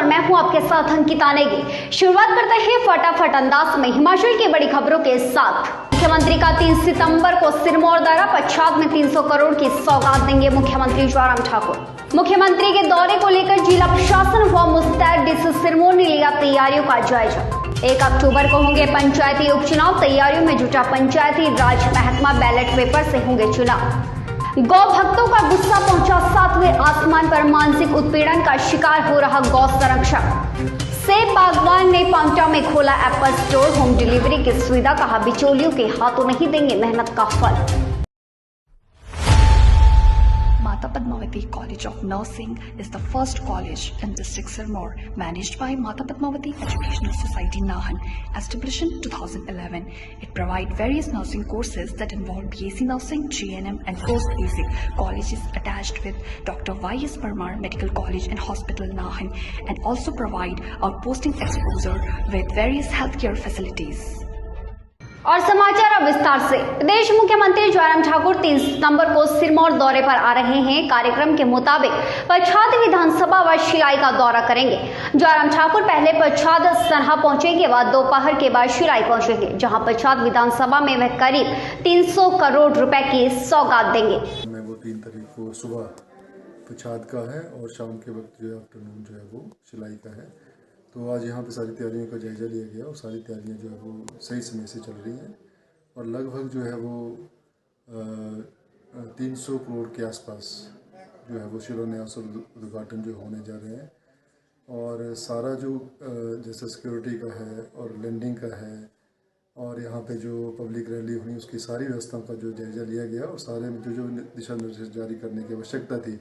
और मैं हूं आपके साथ अंकिता नेगी। शुरुआत करते हैं फटाफट अंदाज में हिमाचल की बड़ी खबरों के साथ। मुख्यमंत्री का 3 सितंबर को सिरमौर दौरा, पच्छाद में 300 करोड़ की सौगात देंगे मुख्यमंत्री जयराम ठाकुर। मुख्यमंत्री के दौरे को लेकर जिला प्रशासन हुआ मुस्तैद, डीसी सिरमौर ने लिया तैयारियों का जायजा। 1 अक्टूबर को होंगे पंचायती उपचुनाव, तैयारियों में जुटा पंचायती राज महकमा, बैलेट पेपर से होंगे चुनाव। गौ भक्तों का गुस्सा पहुंचा 7वें आसमान पर, मानसिक उत्पीड़न का शिकार हो रहा गौ संरक्षक। सेब बागवान ने पांवटा में खोला एप्पल स्टोर, होम डिलीवरी की सुविधा, कहा बिचौलियों के हाथों नहीं देंगे मेहनत का फल। Mata Padmavati College of Nursing is the first college in district Sirmaur, managed by Mata Padmavati Educational Society Nahan, established in 2011. It provides various nursing courses that involve BSc Nursing, GNM and Post-Basic. College is attached with Dr. Y.S. Parmar Medical College and Hospital Nahan, and also provide outposting exposure with various healthcare facilities. और समाचार अब विस्तार से। प्रदेश मुख्यमंत्री जयराम ठाकुर 3 सितंबर को सिरमौर दौरे पर आ रहे हैं। कार्यक्रम के मुताबिक पच्छाद विधानसभा व शिलाई का दौरा करेंगे। जयराम ठाकुर पहले पच्छाद सनहा पहुंचेंगे व दोपहर के बाद शिलाई पहुंचेंगे, जहां पच्छाद विधानसभा में वह करीब 300 करोड़ रुपए की सौगात देंगे। वो 3 तारीख को सुबह पच्छाद का है और शाम के वक्त जो है आफ्टरनून जो है वो शिलाई का है। तो आज यहाँ पे सारी तैयारियों का जायजा लिया गया और सारी तैयारियाँ जो है वो सही समय से चल रही हैं और लगभग जो है वो 300 करोड़ के आसपास जो है वो शिलान्यास और उद्घाटन जो होने जा रहे हैं। और सारा जो जैसे सिक्योरिटी का है और लैंडिंग का है और यहाँ पे जो पब्लिक रैली हुई उसकी सारी व्यवस्थाओं का जो जायजा लिया गया और सारे जो दिशा निर्देश जारी करने की आवश्यकता थी।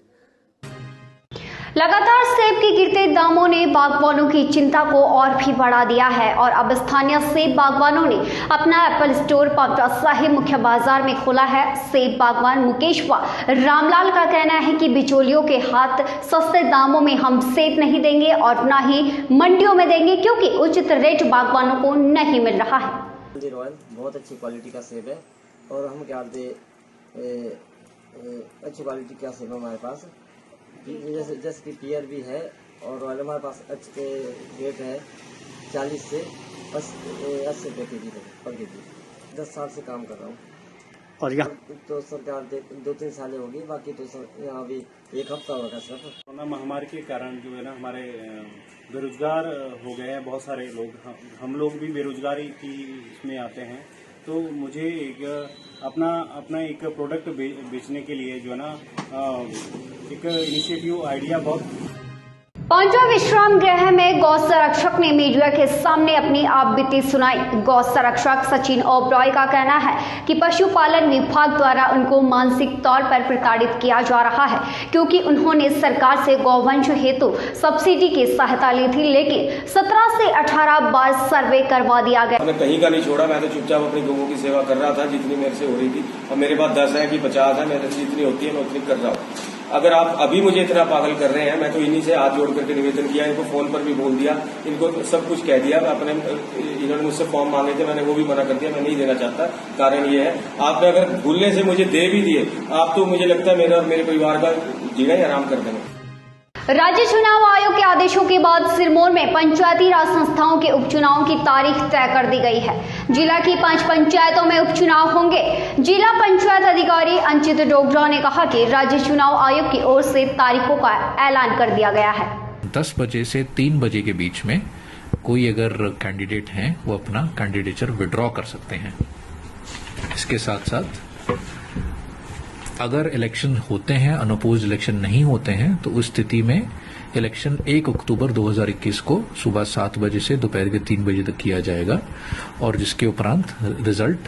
लगातार सेब के गिरते दामों ने बागवानों की चिंता को और भी बढ़ा दिया है और अब स्थानीय सेब बागवानों ने अपना एप्पल स्टोर पांवटा साहिब मुख्य बाजार में खोला है। सेब बागवान मुकेश व रामलाल का कहना है कि बिचौलियों के हाथ सस्ते दामों में हम सेब नहीं देंगे और न ही मंडियों में देंगे, क्योंकि उचित रेट बागवानों को नहीं मिल रहा है। बहुत अच्छी क्वालिटी का सेब है और हम क्या अच्छी क्वालिटी का सेब हमारे पास, जैसे कि पियर भी है और हमारे पास अच्छे रेट है 40 से 80 रुपये केजी पर केजी। 10 साल से काम कर रहा हूँ और यहाँ तो सरकार 2-3 साल होगी, बाकी तो यहाँ अभी 1 हफ्ता होगा सिर्फ। कोरोना महामारी के कारण जो है ना हमारे बेरोजगार हो गए हैं बहुत सारे लोग। हम लोग भी बेरोजगारी की इसमें आते हैं, तो मुझे अपना एक प्रोडक्ट बेचने के लिए जो है ना एक इनिशिएटिव आइडिया बहुत। पांचवा विश्राम गृह में गौ संरक्षक ने मीडिया के सामने अपनी आपबीती सुनाई। गौ संरक्षक सचिन ओबरॉय का कहना है कि पशुपालन विभाग द्वारा उनको मानसिक तौर पर प्रताड़ित किया जा रहा है, क्योंकि उन्होंने सरकार से गौवंश हेतु सब्सिडी की सहायता ली थी, लेकिन 17 से 18 बार सर्वे करवा दिया गया। मैंने कहीं का नहीं छोड़ा, मैं तो चुपचाप अपनी गौओं की सेवा कर रहा था जितनी मेरे से हो रही थी। और मेरे पास 10 है कि 50 है, मेरे से जितनी होती है मैं उतनी कर रहा हूँ। अगर आप अभी मुझे इतना पागल कर रहे हैं, मैं तो इन्हीं से हाथ जोड़ करके निवेदन किया, इनको फोन पर भी बोल दिया, इनको सब कुछ कह दिया। अपने इन्होंने मुझसे फॉर्म मांगे थे, मैंने वो भी मना कर दिया, मैं नहीं देना चाहता। कारण ये है, आपने अगर भूलने से मुझे दे भी दिए, आप तो मुझे लगता है मेरा और मेरे परिवार का जीना ही आराम कर देंगे। राज्य चुनाव आयोग के आदेशों के बाद सिरमौर में पंचायती राज संस्थाओं के उपचुनाव की तारीख तय कर दी गई है। जिला की 5 पंचायतों में उपचुनाव होंगे। जिला पंचायत अधिकारी अंचित डोगरा ने कहा कि राज्य चुनाव आयोग की ओर से तारीखों का ऐलान कर दिया गया है। 10 बजे से 3 बजे के बीच में कोई अगर कैंडिडेट हैं वो अपना कैंडिडेचर विड्रॉ कर सकते हैं। इसके साथ साथ अगर इलेक्शन होते हैं, अनअपोज्ड इलेक्शन नहीं होते हैं, तो उस स्थिति में इलेक्शन 1 अक्टूबर 2021 को सुबह 7 बजे से दोपहर के 3 बजे तक किया जाएगा और जिसके उपरांत रिजल्ट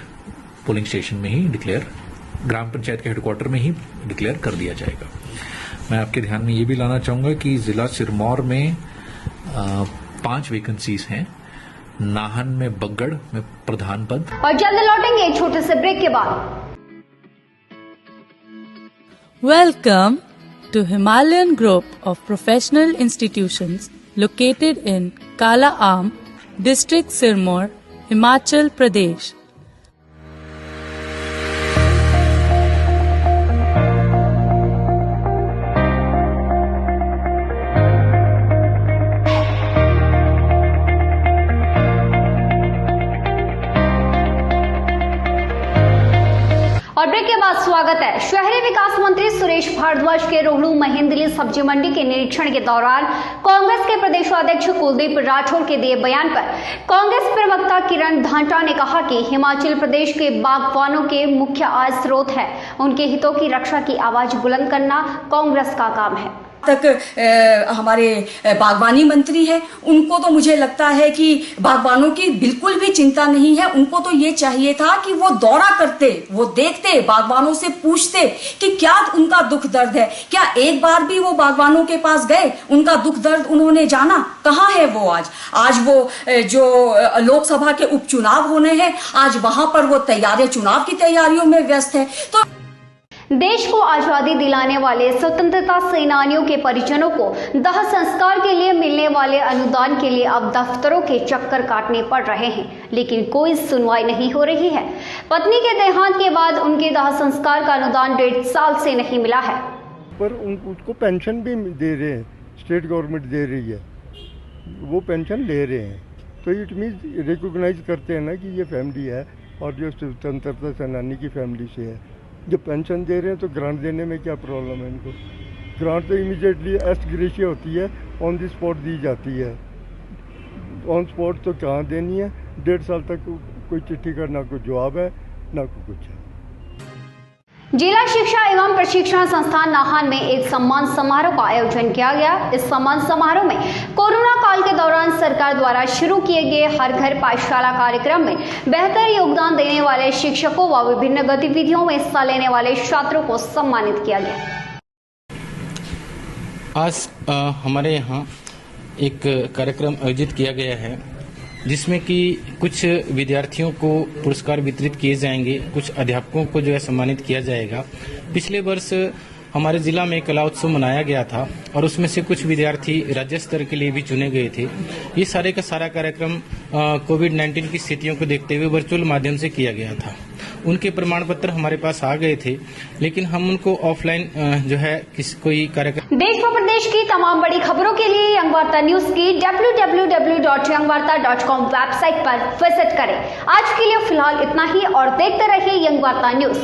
पोलिंग स्टेशन में ही डिक्लेयर, ग्राम पंचायत के हेडक्वार्टर में ही डिक्लेयर कर दिया जाएगा। मैं आपके ध्यान में ये भी लाना चाहूंगा कि जिला सिरमौर में 5 वैकेंसीज हैं। नाहन में बग्गड़ में प्रधान पद। और जल्द लौटेंगे एक छोटे से ब्रेक के बाद। Welcome to Himalayan Group of Professional Institutions located in Kala Aam, District Sirmaur, Himachal Pradesh. और ब्रेक के बाद स्वागत है। शहरी विकास मंत्री सुरेश भारद्वाज के रोहड़ू महेंद्रली सब्जी मंडी के निरीक्षण के दौरान कांग्रेस के प्रदेशाध्यक्ष कुलदीप राठौर के दिए बयान पर कांग्रेस प्रवक्ता किरण धांटा ने कहा कि हिमाचल प्रदेश के बागवानों के मुख्य आय स्रोत है। उनके हितों की रक्षा की आवाज बुलंद करना कांग्रेस का काम है। तक हमारे बागवानी मंत्री हैं, उनको तो मुझे लगता है कि बागवानों की बिल्कुल भी चिंता नहीं है। उनको तो ये चाहिए था कि वो दौरा करते, वो देखते, बागवानों से पूछते कि क्या उनका दुख दर्द है। क्या एक बार भी वो बागवानों के पास गए, उनका दुख दर्द उन्होंने जाना? कहाँ है वो आज वो जो लोकसभा के उपचुनाव होने हैं, आज वहां पर वो चुनाव की तैयारियों में व्यस्त है। तो देश को आजादी दिलाने वाले स्वतंत्रता सेनानियों के परिजनों को दाह संस्कार के लिए मिलने वाले अनुदान के लिए अब दफ्तरों के चक्कर काटने पड़ रहे हैं, लेकिन कोई सुनवाई नहीं हो रही है। पत्नी के देहांत के बाद उनके दाह संस्कार का अनुदान 1.5 साल से नहीं मिला है। पर उसको पेंशन भी दे रहे हैं, स्टेट गवर्नमेंट दे रही है, वो पेंशन ले रहे हैं। तो इट मीन्स रिकॉग्नाइज करते हैं ना कि ये फैमिली है और जो स्वतंत्रता सेनानी की फैमिली से है। जो पेंशन दे रहे हैं तो ग्रांट देने में क्या प्रॉब्लम है इनको? ग्रांट तो इमीडिएटली एस्ट ग्रेशिया होती है, ऑन द स्पॉट दी जाती है। ऑन स्पॉट तो कहाँ देनी है? 1.5 साल तक कोई चिट्ठी का ना कोई जवाब है ना कोई कुछ है। जिला शिक्षा एवं प्रशिक्षण संस्थान नाहन में एक सम्मान समारोह का आयोजन किया गया। इस सम्मान समारोह में कोरोना काल के दौरान सरकार द्वारा शुरू किए गए हर घर पाठशाला कार्यक्रम में बेहतर योगदान देने वाले शिक्षकों व विभिन्न गतिविधियों में हिस्सा लेने वाले छात्रों को सम्मानित किया गया। आज हमारे यहाँ एक कार्यक्रम आयोजित किया गया है, जिसमें कि कुछ विद्यार्थियों को पुरस्कार वितरित किए जाएंगे, कुछ अध्यापकों को जो है सम्मानित किया जाएगा। पिछले वर्ष हमारे जिला में कला उत्सव मनाया गया था और उसमें से कुछ विद्यार्थी राज्य स्तर के लिए भी चुने गए थे। ये सारे का सारा कार्यक्रम कोविड-19 की स्थितियों को देखते हुए वर्चुअल माध्यम से किया गया था। उनके प्रमाण पत्र हमारे पास आ गए थे, लेकिन हम उनको ऑफलाइन जो है कोई कार्यक्रम। देश व प्रदेश की तमाम बड़ी खबरों के लिए यंग वार्ता न्यूज की www.yangwarta.com वेबसाइट पर विजिट करें। आज के लिए फिलहाल इतना ही और देखते रहिए यंग वार्ता न्यूज।